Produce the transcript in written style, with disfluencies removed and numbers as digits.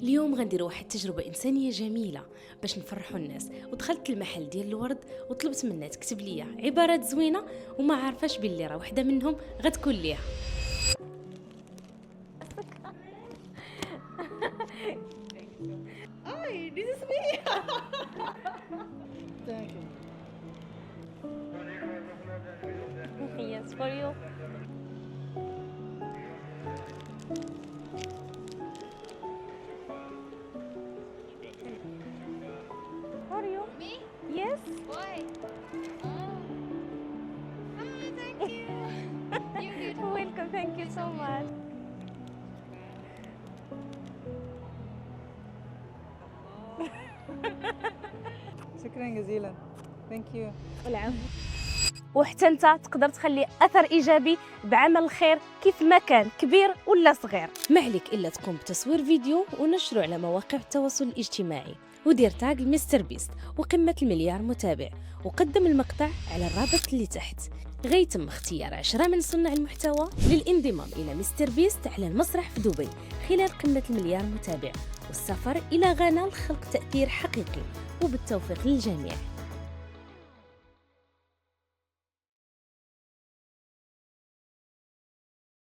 اليوم غنديروا واحد التجربه انسانيه جميله باش نفرحوا الناس. ودخلت المحل ديال الورد وطلبت منها تكتب لي عبارات زوينه وما عارفاش باللي راه وحده منهم غتكون ليها. Hi, this is me. Thank you. Yes, for you. For you. Me? Yes. Why? Oh. Thank you. You're beautiful. Welcome. Thank you so much. شكرا جزيلا. Thank you. العفو. وحتى انت تقدر تخلي اثر ايجابي بعمل الخير كيف ما كان كبير ولا صغير. ما عليك الا تقوم بتصوير فيديو ونشره على مواقع التواصل الاجتماعي ودير تاغ مستر بيست وقمه المليار متابع وقدم المقطع على الرابط اللي تحت. غيتم اختيار 10 من صناع المحتوى للانضمام الى مستر بيست على المسرح في دبي خلال قمه المليار متابع والسفر الى غانا لخلق تاثير حقيقي وبالتوفيق للجميع.